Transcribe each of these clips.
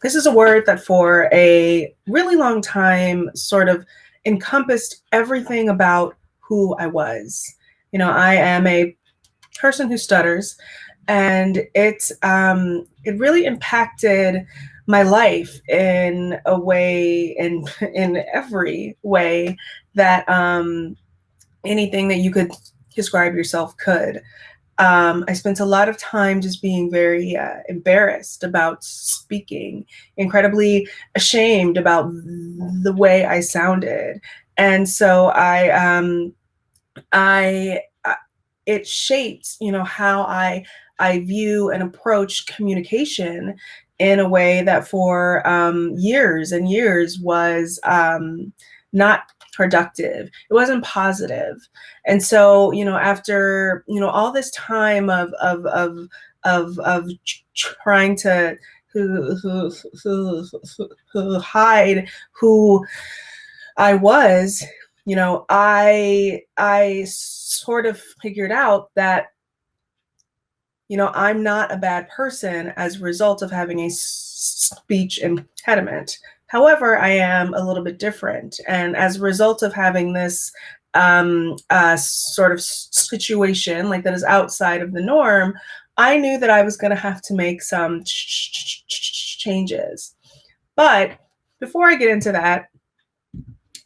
this is a word that for a really long time sort of encompassed everything about who I was. I am a person who stutters, and it really impacted my life in a way, in every way that anything that you could describe yourself could. I spent a lot of time just being very embarrassed about speaking, incredibly ashamed about the way I sounded, and so I it shaped, how I view and approach communication in a way that for years and years was not productive. It wasn't positive. And so, after, all this time of trying to hide who I was, I sort of figured out that, I'm not a bad person as a result of having a speech impediment. However, I am a little bit different. And as a result of having this sort of situation like that is outside of the norm, I knew that I was going to have to make some changes. But before I get into that,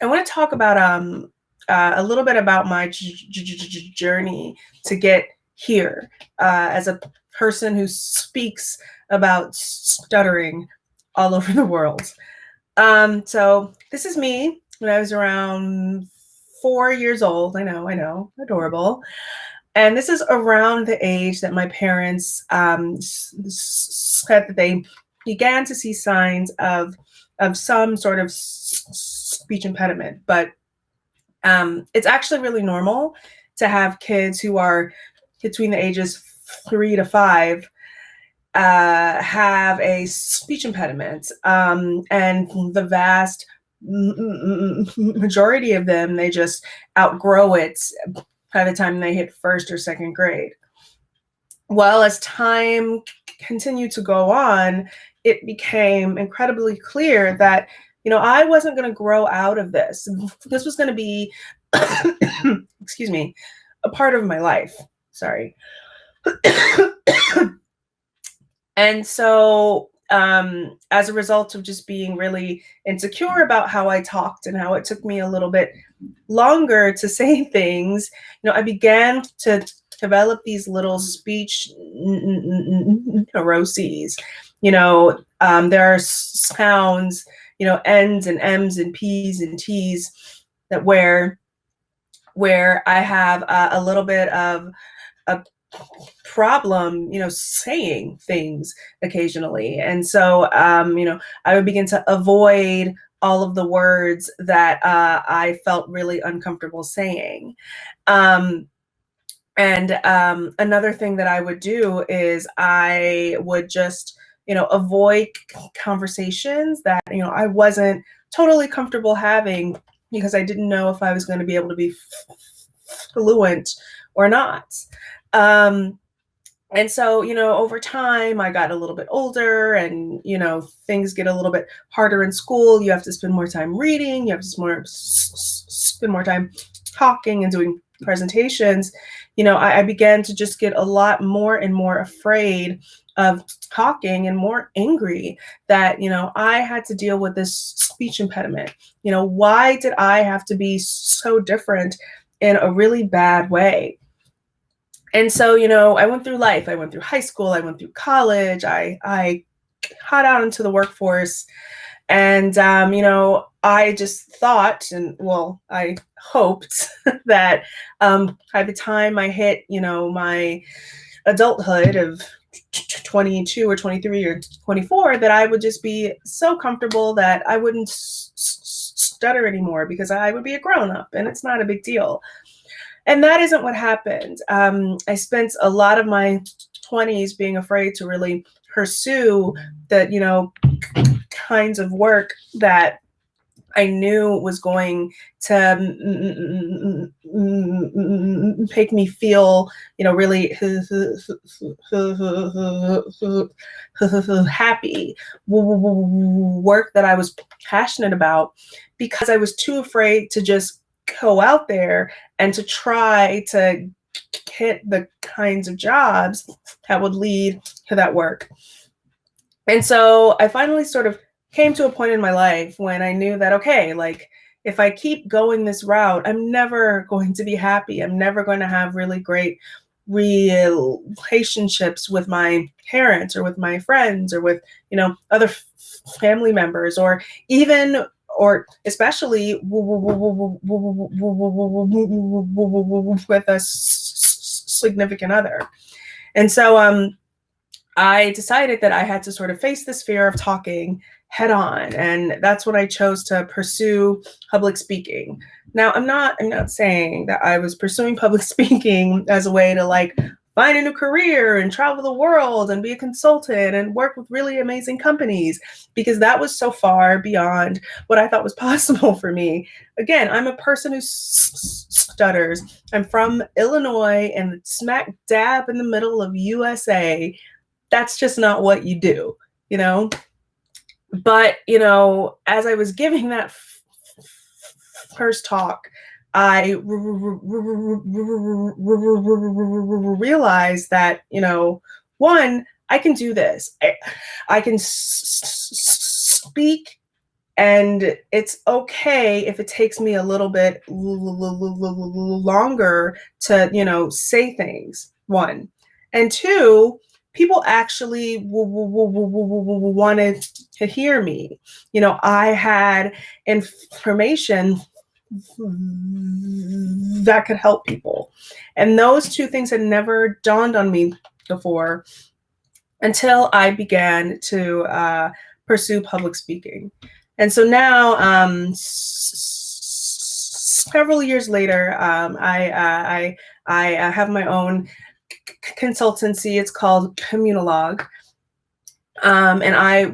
I want to talk about a little bit about my journey to get here as a person who speaks about stuttering all over the world. So this is me when I was around 4 years old. I know, adorable. And this is around the age that my parents said that they began to see signs of some sort of speech impediment. But it's actually really normal to have kids who are between the ages 3 to 5 have a speech impediment, and the vast majority of them, they just outgrow it by the time they hit first or second grade. Well, as time continued to go on, it became incredibly clear that, I wasn't going to grow out of this. This was going to be, excuse me, a part of my life. Sorry. And so, as a result of just being really insecure about how I talked and how it took me a little bit longer to say things, I began to develop these little speech neuroses. There are sounds, N's and M's and P's and T's that where I have a little bit of a problem, saying things occasionally. And so, I would begin to avoid all of the words that I felt really uncomfortable saying. And another thing that I would do is I would just, avoid conversations that, I wasn't totally comfortable having because I didn't know if I was going to be able to be fluent or not. And so, over time, I got a little bit older and, things get a little bit harder in school. You have to spend more time reading. You have to spend more time talking and doing presentations. I began to just get a lot more and more afraid of talking and more angry that, I had to deal with this speech impediment. Why did I have to be so different in a really bad way? And so, I went through life. I went through high school. I went through college. I got out into the workforce. And, I just thought, and well, I hoped that by the time I hit, my adulthood of 22 or 23 or 24, that I would just be so comfortable that I wouldn't stutter anymore because I would be a grown-up and it's not a big deal. And that isn't what happened. I spent a lot of my 20s being afraid to really pursue the, kinds of work that I knew was going to make me feel, really happy, work that I was passionate about, because I was too afraid to just go out there and to try to hit the kinds of jobs that would lead to that work. And so I finally sort of came to a point in my life when I knew that, okay, like, if I keep going this route, I'm never going to be happy. I'm never going to have really great relationships with my parents or with my friends or with, other family members, or even, or especially with a significant other. And so I decided that I had to sort of face this fear of talking head on, and that's when I chose to pursue public speaking. Now, I'm not saying that I was pursuing public speaking as a way to like find a new career and travel the world and be a consultant and work with really amazing companies, because that was so far beyond what I thought was possible for me. Again, I'm a person who stutters. I'm from Illinois and smack dab in the middle of USA. That's just not what you do, But, as I was giving that first talk, I realized that, one, I can do this. I can speak, and it's okay if it takes me a little bit longer to, say things, one. And two, people actually wanted to hear me. I had information that could help people. And those two things had never dawned on me before until I began to pursue public speaking. And so now, several years later, I have my own consultancy. It's called Communologue. And I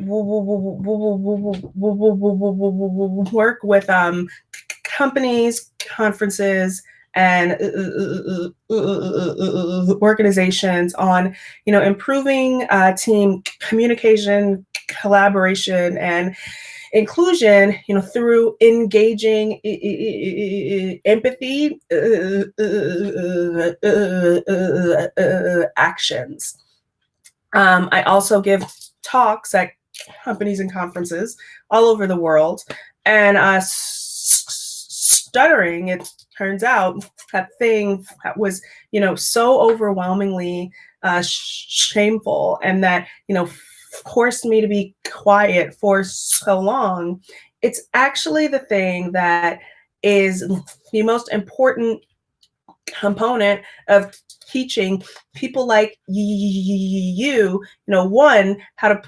work with companies, conferences, and organizations on, improving team communication, collaboration, and inclusion, through engaging empathy actions. I also give talks at companies and conferences all over the world. And stuttering, it turns out, that thing that was, so overwhelmingly shameful, and that, forced me to be quiet for so long, it's actually the thing that is the most important component of teaching people like you, one, how to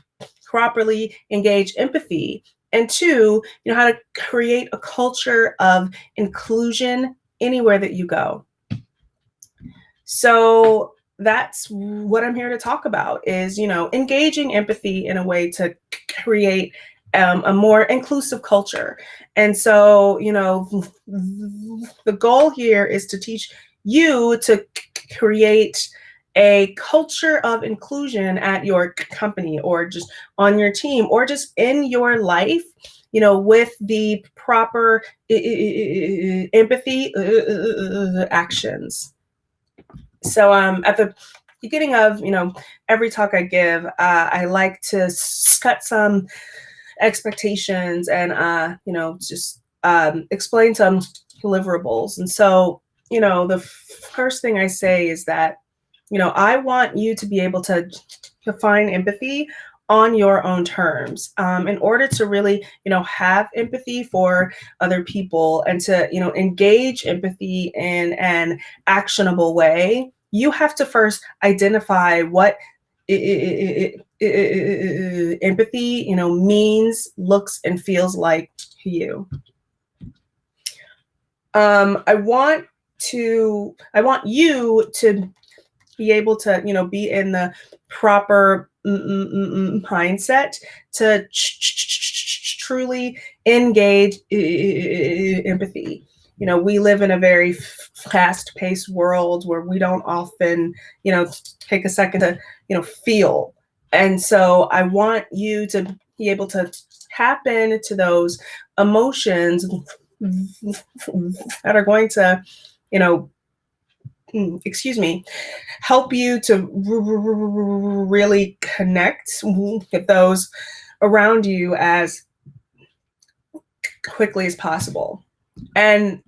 properly engage empathy, and two, how to create a culture of inclusion anywhere that you go. So that's what I'm here to talk about, is, engaging empathy in a way to create a more inclusive culture. And so, the goal here is to teach you to create a culture of inclusion at your company, or just on your team, or just in your life, with the proper empathy actions. So at the beginning of, every talk I give, I like to cut some expectations and, just explain some deliverables. And so, the first thing I say is that, I want you to be able to define empathy on your own terms, in order to really, have empathy for other people, and to, engage empathy in an actionable way. You have to first identify what empathy, means, looks, and feels like to you. I want you to be able to, be in the proper mindset to truly engage empathy. we live in a very fast-paced world where we don't often, take a second to, feel. And so I want you to be able to tap into those emotions that are going to, you know, excuse me, help you to really connect with those around you as quickly as possible. And,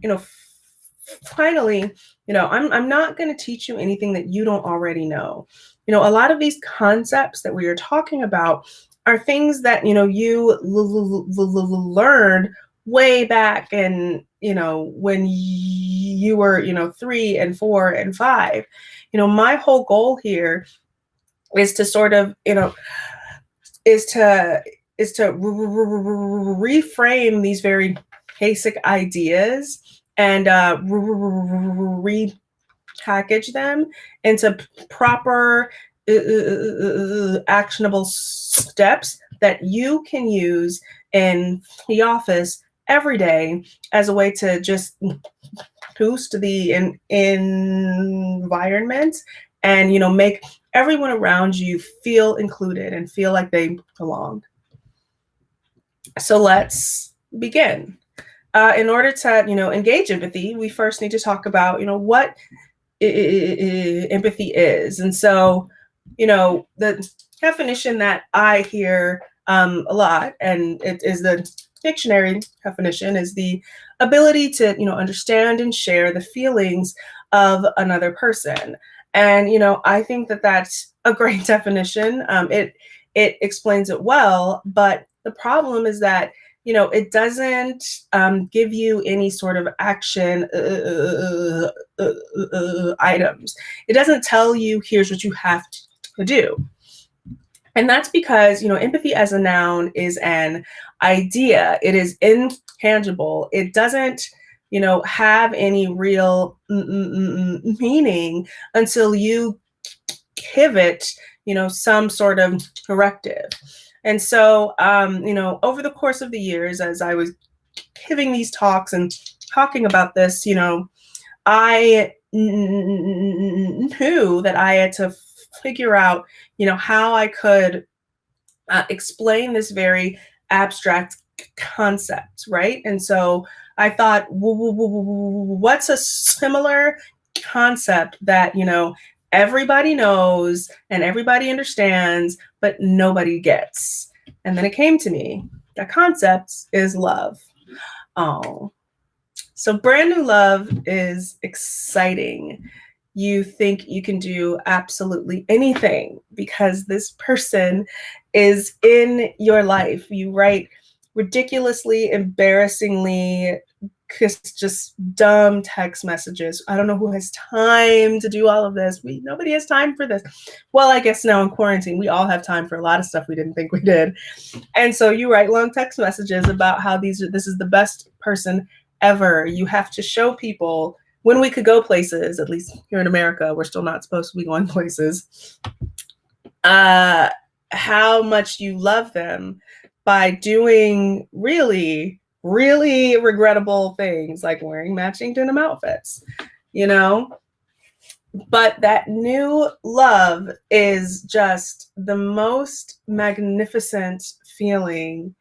finally, I'm not going to teach you anything that you don't already know. A lot of these concepts that we are talking about are things that, you learned way back in, when you were, 3 and 4 and 5. My whole goal here is to sort of, is to reframe these very basic ideas and repackage them into proper actionable steps that you can use in the office every day as a way to just boost the environment and make everyone around you feel included and feel like they belong. So let's begin. In order to engage empathy, we first need to talk about what empathy is. And so the definition that I hear a lot, and it is the dictionary definition, is the ability to understand and share the feelings of another person. And I think that that's a great definition. It explains it well, but the problem is that it doesn't give you any sort of action items. It doesn't tell you here's what you have to do. And that's because empathy as a noun is an idea. It is intangible. It doesn't have any real meaning until you give it some sort of directive. And so over the course of the years, as I was giving these talks and talking about this, I knew that I had to figure out how I could explain this very abstract concept, right? And so I thought, what's a similar concept that everybody knows and everybody understands, but nobody gets? And then it came to me. That concept is love. Oh, so brand new love is exciting. You think you can do absolutely anything because this person is in your life. You write ridiculously, embarrassingly, just dumb text messages. I don't know who has time to do all of this. Nobody has time for this. Well, I guess now in quarantine, we all have time for a lot of stuff we didn't think we did. And so you write long text messages about how this is the best person ever. You have to show people when we could go places, at least here in America, we're still not supposed to be going places, how much you love them by doing really, really regrettable things like wearing matching denim outfits, But that new love is just the most magnificent feeling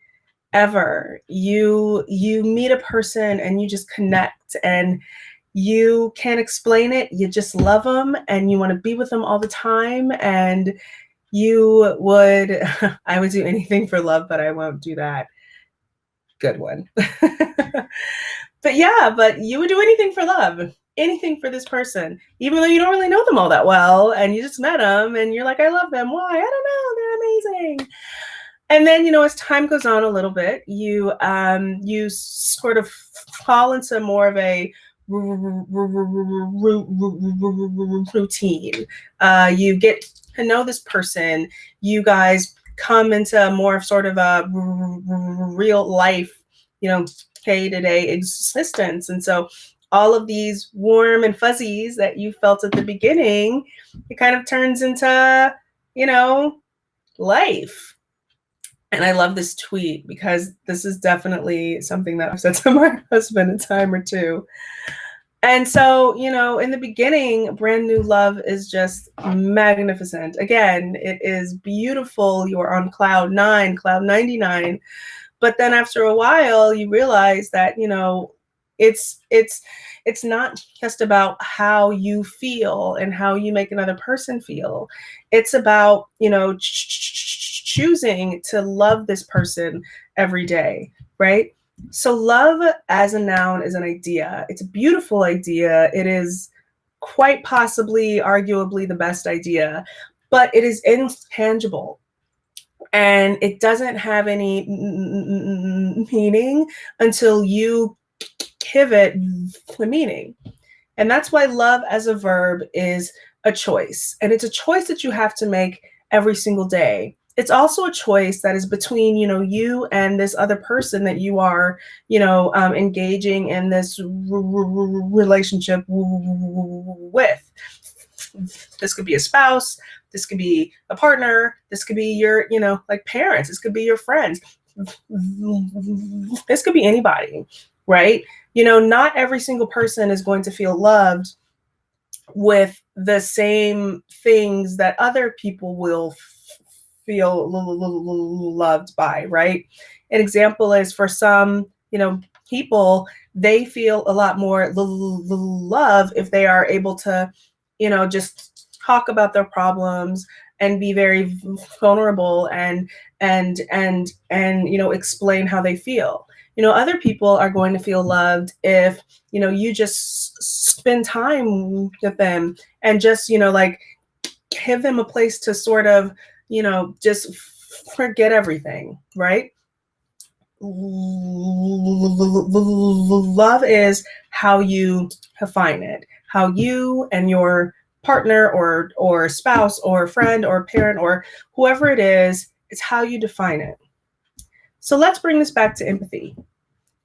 ever. You meet a person and you just connect and you can't explain it. You just love them and you want to be with them all the time. And I would do anything for love, but I won't do that. Good one. But you would do anything for love, anything for this person, even though you don't really know them all that well. And you just met them and you're like, I love them. Why? I don't know. They're amazing. And then, as time goes on a little bit, you sort of fall into more of a routine. You get to know this person. You guys come into more of sort of a real life, day-to-day existence. And so all of these warm and fuzzies that you felt at the beginning, it kind of turns into, life. And I love this tweet because this is definitely something that I've said to my husband a time or two. And so, in the beginning, brand new love is just magnificent. Again, it is beautiful. You are on cloud 9, cloud 99. But then after a while, you realize that, it's not just about how you feel and how you make another person feel. It's about, choosing to love this person every day, right? So love as a noun is an idea. It's a beautiful idea. It is quite possibly, arguably the best idea, but it is intangible and it doesn't have any meaning until you give it the meaning. And that's why love as a verb is a choice. And it's a choice that you have to make every single day. It's also a choice that is between, you and this other person that you are, engaging in this relationship with. This could be a spouse. This could be a partner. This could be your, like parents. This could be your friends. This could be anybody, right? Not every single person is going to feel loved with the same things that other people will feel loved by, right? An example is for some, people, they feel a lot more love if they are able to, just talk about their problems and be very vulnerable and explain how they feel. Other people are going to feel loved if, you just spend time with them and just, like give them a place to sort of, just forget everything, right? Love is how you define it, how you and your partner or spouse or friend or parent or whoever it is, it's how you define it. So let's bring this back to empathy.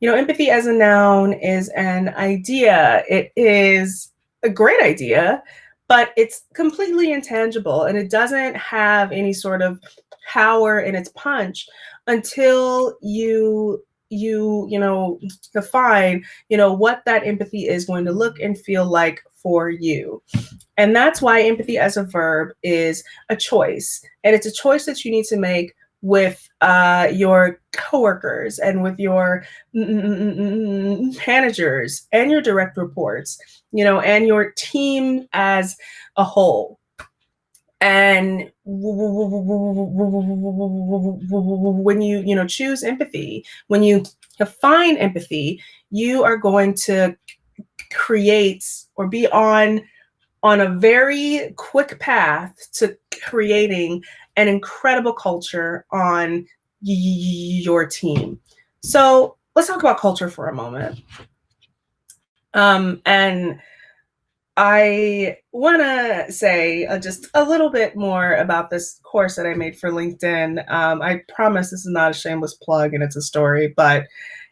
Empathy as a noun is an idea. It is a great idea, but it's completely intangible and it doesn't have any sort of power in its punch until you define, what that empathy is going to look and feel like for you. And that's why empathy as a verb is a choice. And it's a choice that you need to make with your coworkers and with your managers and your direct reports, and your team as a whole. And when you choose empathy, when you define empathy, you are going to create or be on a very quick path to creating an incredible culture on your team. So let's talk about culture for a moment. And I want to say just a little bit more about this course that I made for LinkedIn. I promise this is not a shameless plug and it's a story, but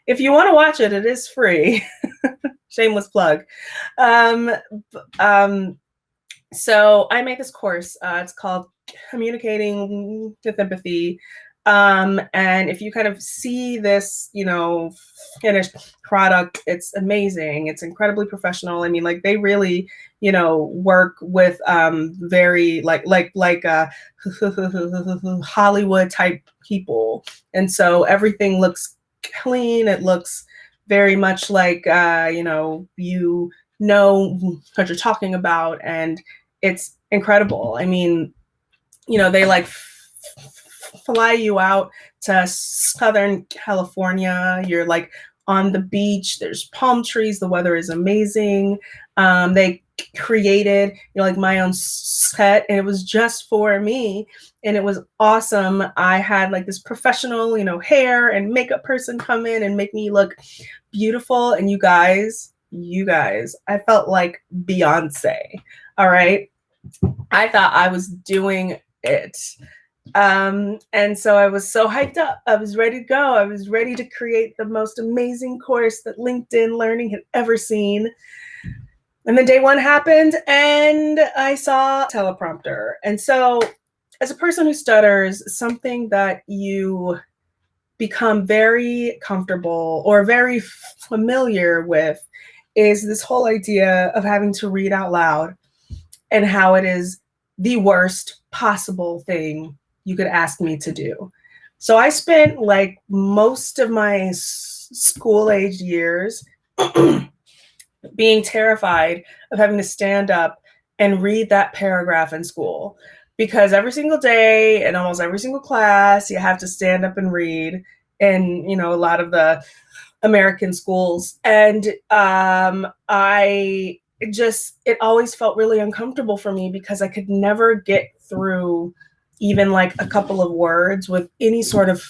if you want to watch it, it is free. Shameless plug. So I made this course. It's called Communicating with Empathy. And if you kind of see this, finished product, it's amazing. It's incredibly professional. I mean, like they really, work with very like Hollywood type people. And so everything looks clean. It looks very much like, you know what you're talking about. And it's incredible. I mean, they like fly you out to Southern California. You're like on the beach. There's palm trees. The weather is amazing. They created, like my own set, and it was just for me, and it was awesome. I had like this professional, hair and makeup person come in and make me look beautiful. And you guys, I felt like Beyonce. All right. I thought I was doing it. And so I was so hyped up. I was ready to go. I was ready to create the most amazing course that LinkedIn Learning had ever seen. And then day one happened and I saw teleprompter. And so as a person who stutters, something that you become very comfortable or very familiar with is this whole idea of having to read out loud and how it is the worst possible thing you could ask me to do. So I spent like most of my school-age years being terrified of having to stand up and read that paragraph in school, because every single day in almost every single class you have to stand up and read in, you know, a lot of the American schools. And it always felt really uncomfortable for me because I could never get through even like a couple of words with any sort of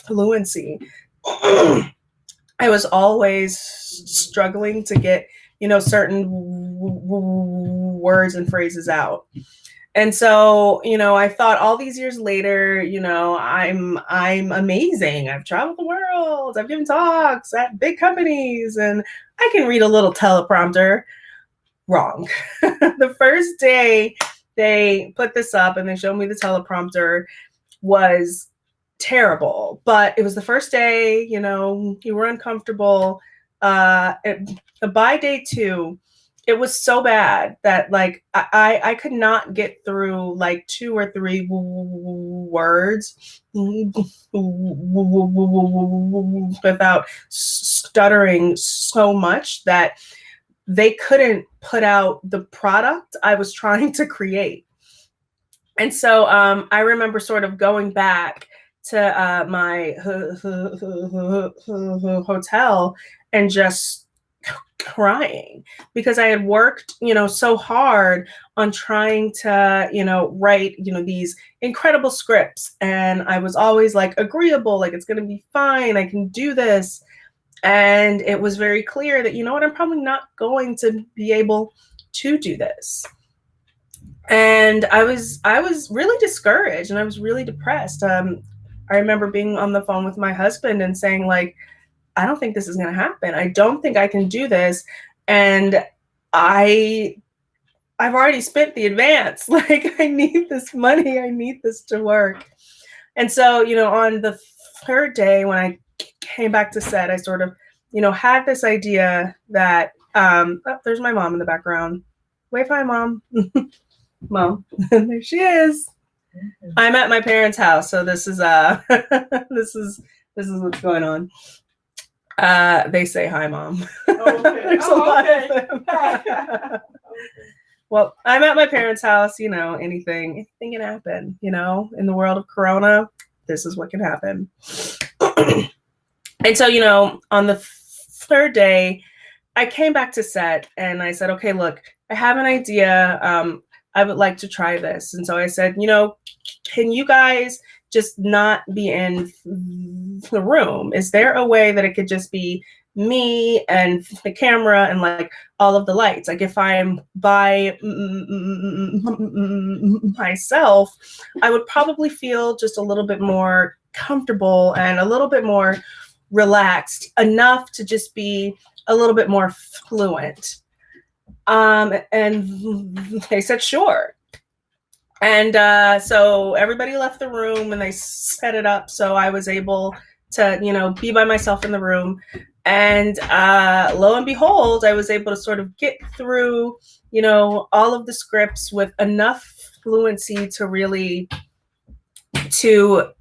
fluency. I was always struggling to get, you know, certain words and phrases out. And so, you know, I thought all these years later, you know, I'm amazing. I've traveled the world. I've given talks at big companies, and I can read a little teleprompter. Wrong. The first day they put this up and they showed me the teleprompter was terrible, but it was the first day, you know, you were uncomfortable. By day 2, it was so bad that like I could not get through like 2 or 3 words without stuttering so much that they couldn't put out the product I was trying to create. And so I remember sort of going back to my hotel and just crying, because I had worked, you know, so hard on trying to, you know, write, you know, these incredible scripts. And I was always like agreeable, like it's going to be fine. I can do this. And it was very clear that, you know what, I'm probably not going to be able to do this. And I was really discouraged and I was really depressed. I remember being on the phone with my husband and saying like, I don't think this is going to happen. I don't think I can do this. And I've already spent the advance. Like, I need this money. I need this to work. And so, you know, on the 3rd day when I came back to set, I sort of, you know, had this idea that, oh, there's my mom in the background. Wave hi, Mom. Mom, there she is. I'm at my parents' house, so this is this is what's going on. They say hi, Mom. Okay. There's a lot of them. Well, I'm at my parents' house. You know, anything can happen. You know, in the world of Corona, this is what can happen. And so, you know, on the 3rd day, I came back to set and I said, okay, look, I have an idea. I would like to try this. And so I said, you know, can you guys just not be in the room? Is there a way that it could just be me and the camera and like all of the lights? Like if I'm by myself, I would probably feel just a little bit more comfortable and a little bit more relaxed, enough to just be a little bit more fluent. And they said, sure. And so everybody left the room and they set it up. So I was able to, you know, be by myself in the room. And lo and behold, I was able to sort of get through, you know, all of the scripts with enough fluency to really, to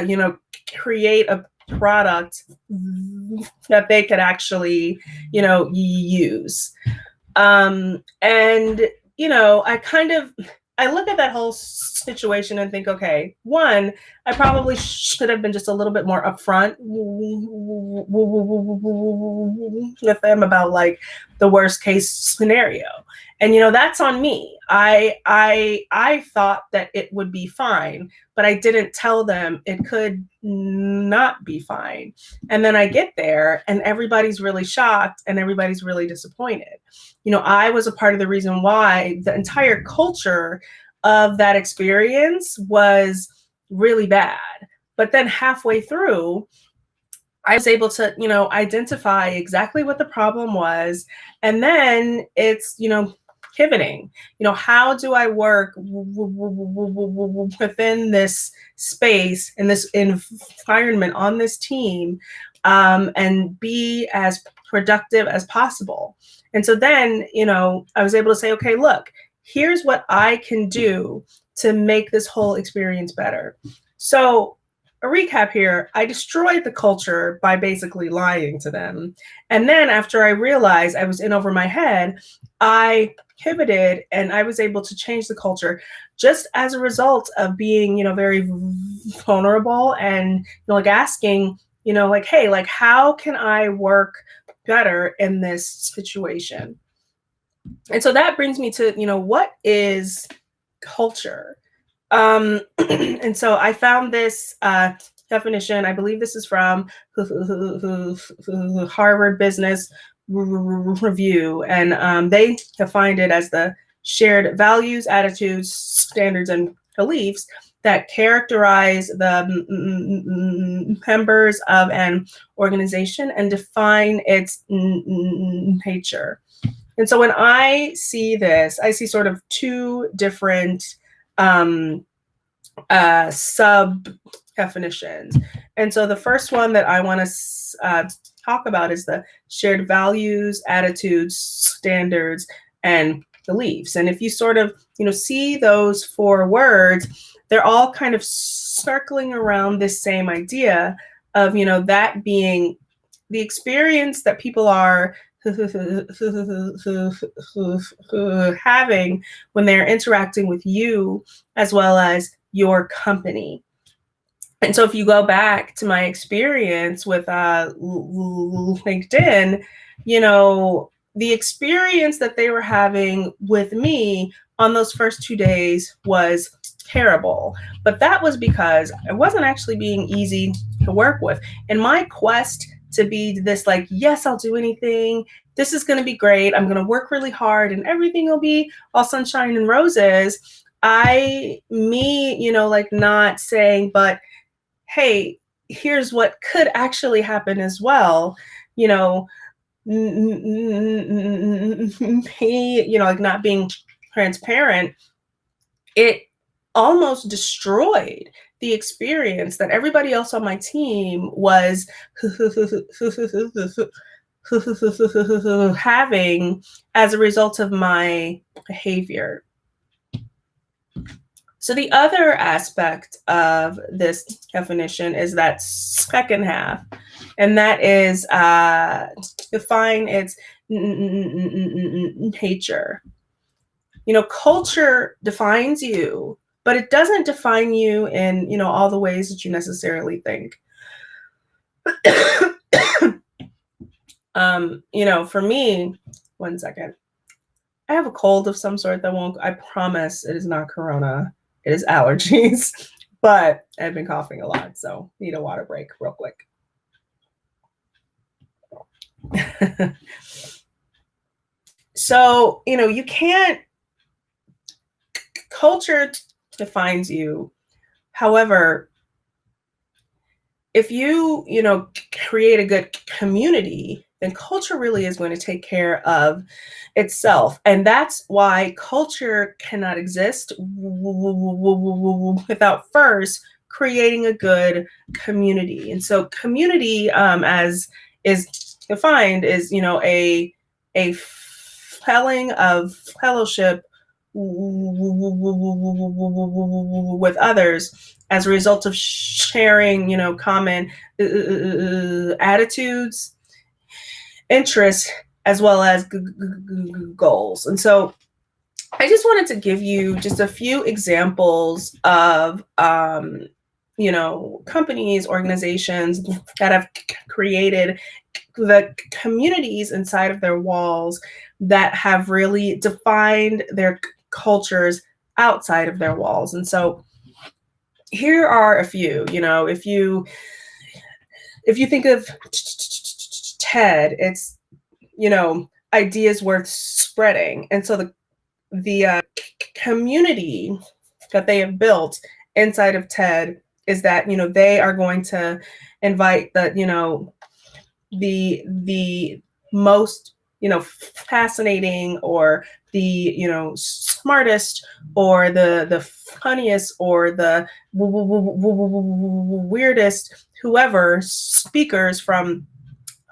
you know, create a product that they could actually, you know, use. And, you know, I look at that whole situation and think, okay, one, I probably should have been just a little bit more upfront with them about like the worst case scenario. And, you know, that's on me. I thought that it would be fine, but I didn't tell them it could not be fine. And then I get there and everybody's really shocked and everybody's really disappointed. You know, I was a part of the reason why the entire culture of that experience was really bad. But then halfway through, I was able to, you know, identify exactly what the problem was. And then it's, you know, pivoting. How do I work within this space, in this environment, on this team, and be as productive as possible? And so then, I was able to say, okay, look, here's what I can do to make this whole experience better. So a recap here, I destroyed the culture by basically lying to them. And then after I realized I was in over my head, I pivoted and I was able to change the culture just as a result of being, very vulnerable and, like asking, like, hey, like, how can I work better in this situation? And so that brings me to, what is culture? And so I found this definition. I believe this is from Harvard Business Review, and they defined it as the shared values, attitudes, standards, and beliefs that characterize the members of an organization and define its nature. And so when I see this, I see sort of two different sub definitions. And so the first one that I want to talk about is the shared values, attitudes, standards, and beliefs. And if you sort of, see those four words, they're all kind of circling around this same idea of, that being the experience that people are having when they're interacting with you as well as your company. And so if you go back to my experience with LinkedIn, the experience that they were having with me on those first 2 days was terrible. But that was because I wasn't actually being easy to work with. In my quest to be this, like, yes, I'll do anything. This is going to be great. I'm going to work really hard and everything will be all sunshine and roses. Like not saying, but hey, here's what could actually happen as well. Like not being transparent, it almost destroyed the experience that everybody else on my team was having as a result of my behavior. So the other aspect of this definition is that second half, and that is define its nature. Culture defines you, but it doesn't define you in, all the ways that you necessarily think. For me, one second. I have a cold of some sort I promise it is not corona. It is allergies, but I've been coughing a lot, so need a water break real quick. So, you can't, culture defines you. However, if you, create a good community, then culture really is going to take care of itself. And that's why culture cannot exist without first creating a good community. And so community, as is defined, is, a feeling of fellowship with others as a result of sharing, common attitudes, interests, as well as goals. And so I just wanted to give you just a few examples of, companies, organizations that have created the communities inside of their walls that have really defined their cultures outside of their walls. And so here are a few. If you think of TED, it's, ideas worth spreading. And so the community that they have built inside of TED is that, they are going to invite the most, fascinating or the, smartest or the funniest or the weirdest, whoever, speakers from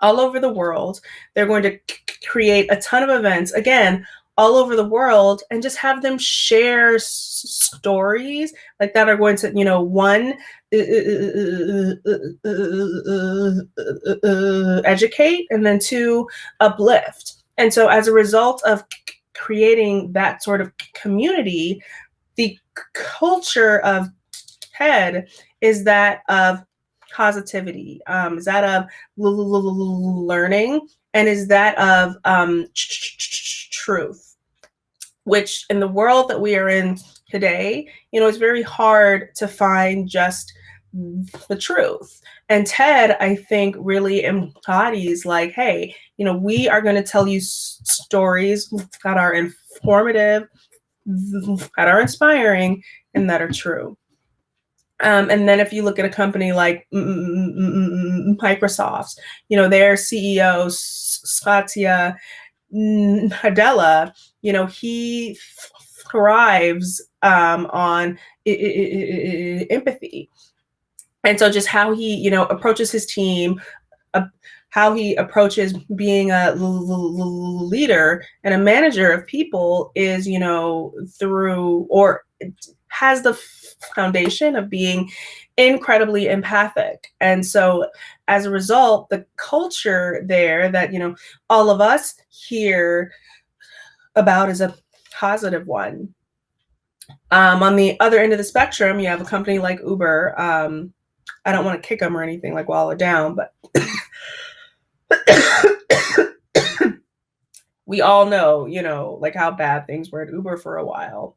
all over the world. They're going to create a ton of events, again, all over the world, and just have them share stories like that are going to, one, educate, and then two, uplift. And so as a result of creating that sort of community, the culture of TED is that of positivity, is that of learning, and is that of truth, which in the world that we are in today, it's very hard to find just the truth. And TED, I think, really embodies like, hey, we are going to tell you stories that are informative, that are inspiring, and that are true. And then if you look at a company like Microsoft, their CEO, Satya Nadella, he thrives on empathy. And so just how he, approaches his team, how he approaches being a leader and a manager of people is, through, or has the foundation of being incredibly empathic. And so as a result, the culture there that, all of us hear about is a positive one. On the other end of the spectrum, you have a company like Uber. I don't want to kick them or anything like while they're down, but we all know, like how bad things were at Uber for a while.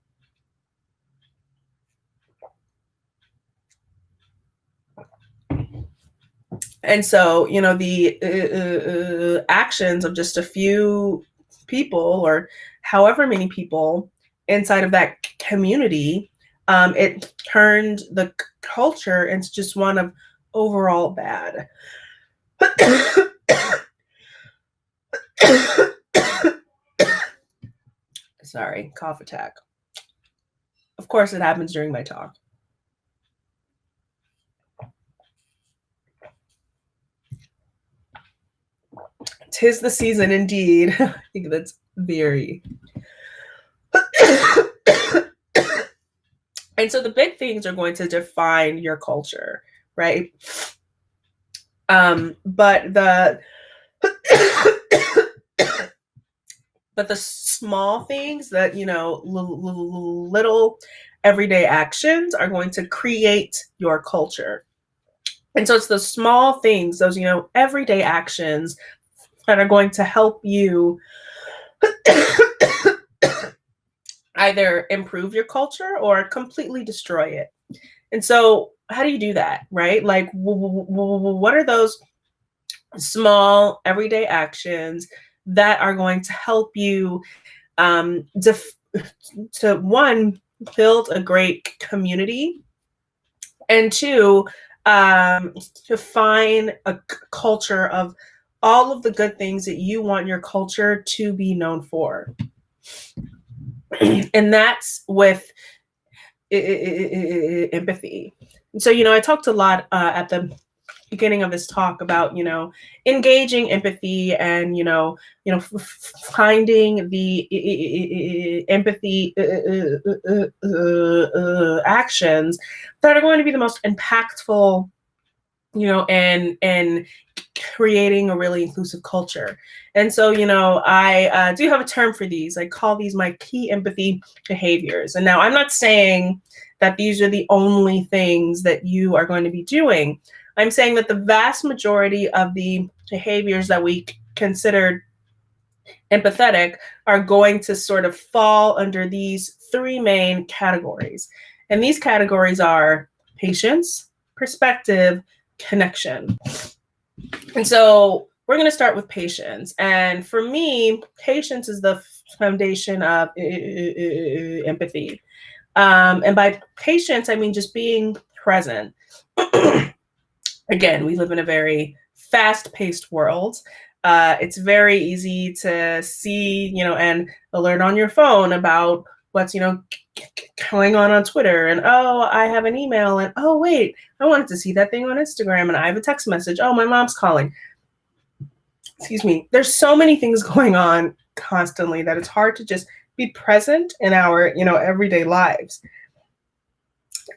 And so, the actions of just a few people or however many people inside of that community, it turned the culture into just one of overall bad. Sorry, cough attack. Of course, it happens during my talk. 'Tis the season indeed. I think that's very. And so the big things are going to define your culture, right? But the small things that, little everyday actions are going to create your culture. And so it's the small things, those, everyday actions that are going to help you either improve your culture or completely destroy it. And so how do you do that, right? Like, what are those small everyday actions that are going to help you to one, build a great community, and two, to find a culture of all of the good things that you want your culture to be known for. And that's with empathy. And so, I talked a lot at the beginning of this talk about, engaging empathy and, finding the empathy actions that are going to be the most impactful, and creating a really inclusive culture. And so, I do have a term for these. I call these my key empathy behaviors. And now I'm not saying that these are the only things that you are going to be doing. I'm saying that the vast majority of the behaviors that we considered empathetic are going to sort of fall under these three main categories. And these categories are patience, perspective, connection. And so we're going to start with patience. And for me, patience is the foundation of empathy. And by patience, I mean just being present. Again, we live in a very fast-paced world. It's very easy to see, and alert on your phone about what's, going on Twitter. And, oh, I have an email. And, oh, wait, I wanted to see that thing on Instagram. And I have a text message. Oh, my mom's calling. Excuse me. There's so many things going on constantly that it's hard to just be present in our, everyday lives.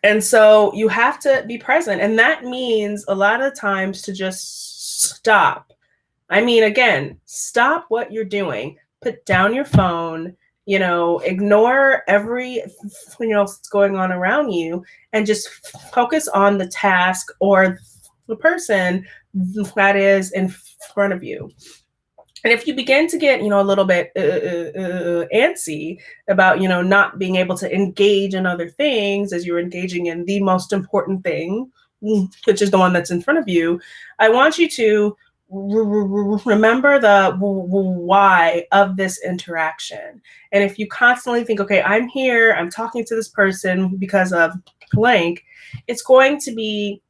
And so you have to be present. And that means a lot of times to just stop. I mean, again, stop what you're doing, put down your phone, ignore everything else that's going on around you, and just focus on the task or the person that is in front of you. And if you begin to get, a little bit antsy about, not being able to engage in other things as you're engaging in the most important thing, which is the one that's in front of you, I want you to remember the why of this interaction. And if you constantly think, okay, I'm here, I'm talking to this person because of blank, it's going to be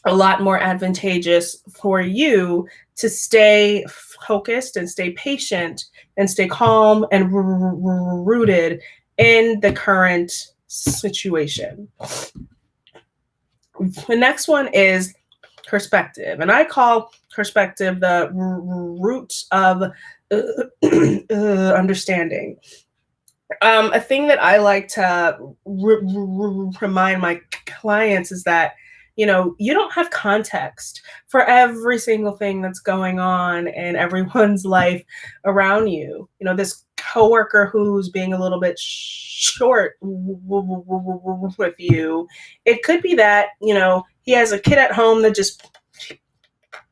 a lot more advantageous for you to stay focused and stay patient and stay calm and rooted in the current situation. The next one is perspective. And I call perspective the root of understanding. A thing that I like to remind my clients is that, you don't have context for every single thing that's going on in everyone's life around you. This coworker who's being a little bit short with you, it could be that, he has a kid at home that just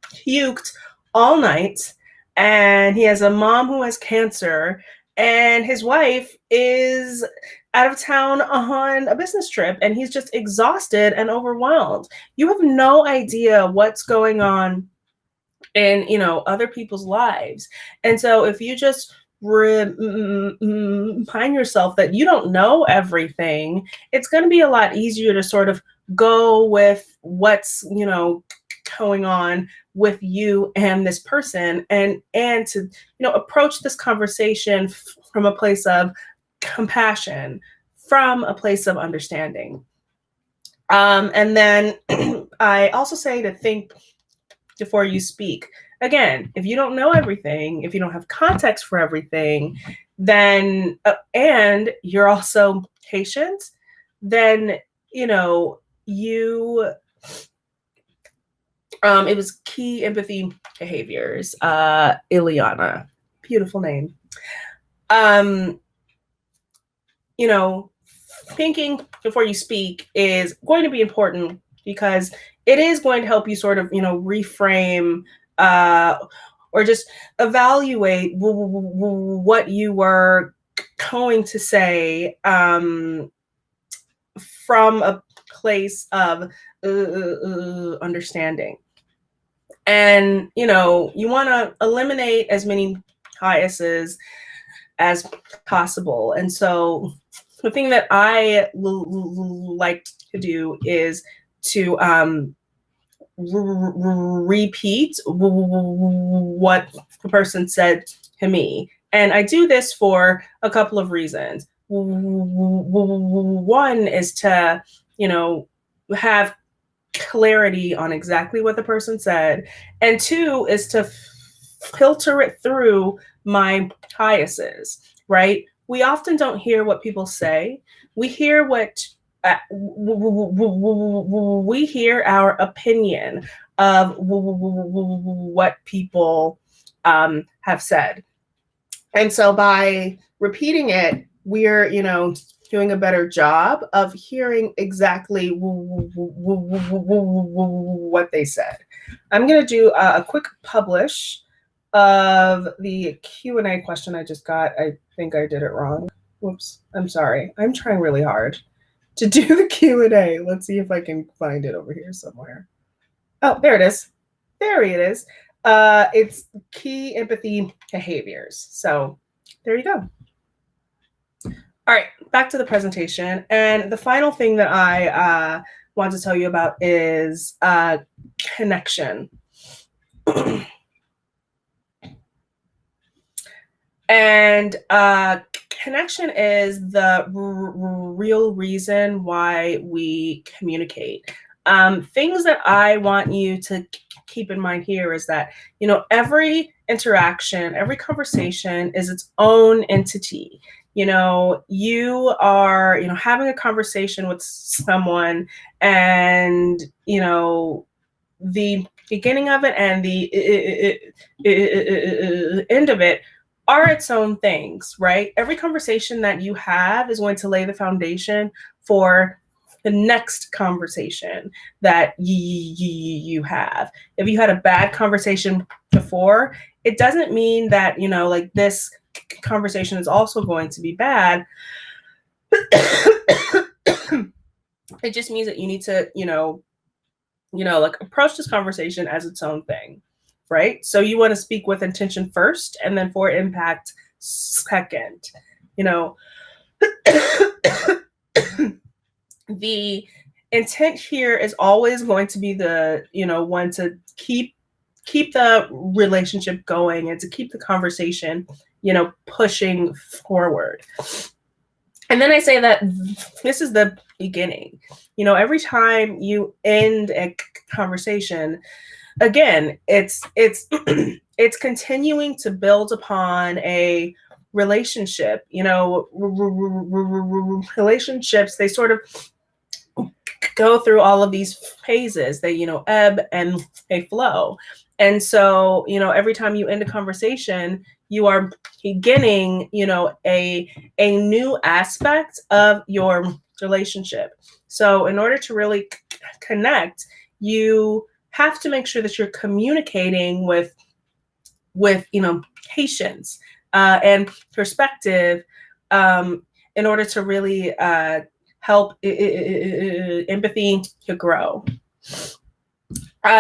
puked all night, and he has a mom who has cancer, and his wife is out of town on a business trip, and he's just exhausted and overwhelmed. You have no idea what's going on in, other people's lives. And so if you just remind yourself that you don't know everything, it's going to be a lot easier to sort of go with what's, going on with you and this person, and to, approach this conversation from a place of compassion, from a place of understanding. And then I also say to think before you speak. Again, if you don't know everything, if you don't have context for everything, then, and you're also patient, then, it was key empathy behaviors, Ileana, beautiful name. Thinking before you speak is going to be important because it is going to help you sort of, reframe or just evaluate what you were going to say from a place of understanding. And, you want to eliminate as many biases as possible. And so the thing that I like to do is to repeat what the person said to me. And I do this for a couple of reasons. One is to, have clarity on exactly what the person said. And two is to filter it through my biases, right? We often don't hear what people say. We hear we hear our opinion of what people have said. And so by repeating it, we're, doing a better job of hearing exactly what they said. I'm going to do a quick publish of the Q&A question I just got. I think I did it wrong. Whoops. I'm sorry. I'm trying really hard to do the Q&A. Let's see if I can find it over here somewhere. Oh, there it is. There it is. It's key empathy behaviors. So there you go. All right, back to the presentation. And the final thing that I want to tell you about is connection. And connection is the real reason why we communicate. Things that I want you to keep in mind here is that, every interaction, every conversation is its own entity. You are, having a conversation with someone, and, the beginning of it and the end of it are its own things, right? Every conversation that you have is going to lay the foundation for the next conversation that you have. If you had a bad conversation before, it doesn't mean that, like, this conversation is also going to be bad. It just means that you need to, like, approach this conversation as its own thing, right? So you want to speak with intention first, and then for impact second. The intent here is always going to be the, one to keep the relationship going and to keep the conversation, pushing forward. And then I say that this is the beginning. Every time you end a conversation, again, it's it's continuing to build upon a relationship. Relationships, they sort of go through all of these phases. They, ebb and they flow. And so, every time you end a conversation, you are beginning, a new aspect of your relationship. So in order to really connect, you have to make sure that you're communicating with patience and perspective, in order to really help empathy to grow.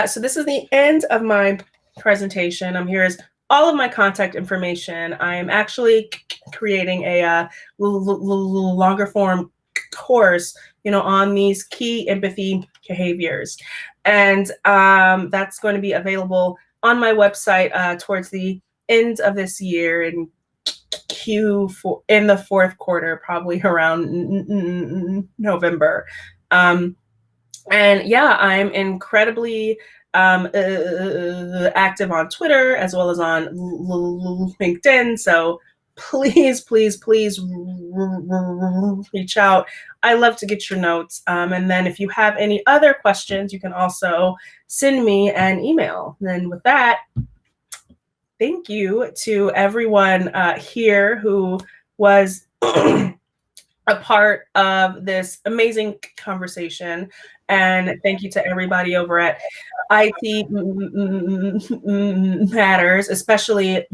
So this is the end of my presentation. Here is all of my contact information. I am actually creating a longer form course, on these key empathy behaviors. And that's going to be available on my website towards the end of this year, in Q4, in the fourth quarter, probably around November. And yeah, I'm incredibly active on Twitter as well as on LinkedIn. So please reach out. I love to get your notes. And then if you have any other questions, you can also send me an email. And with that, thank you to everyone here who was a part of this amazing conversation. And thank you to everybody over at IT Matters, especially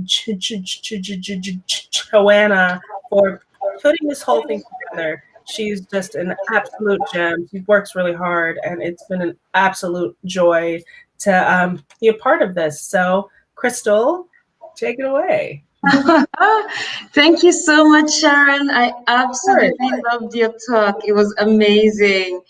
Joanna, for putting this whole thing together. She's just an absolute gem. She works really hard, and it's been an absolute joy to be a part of this. So, Crystal, take it away. Thank you so much, Sharon. I absolutely loved your talk. It was amazing.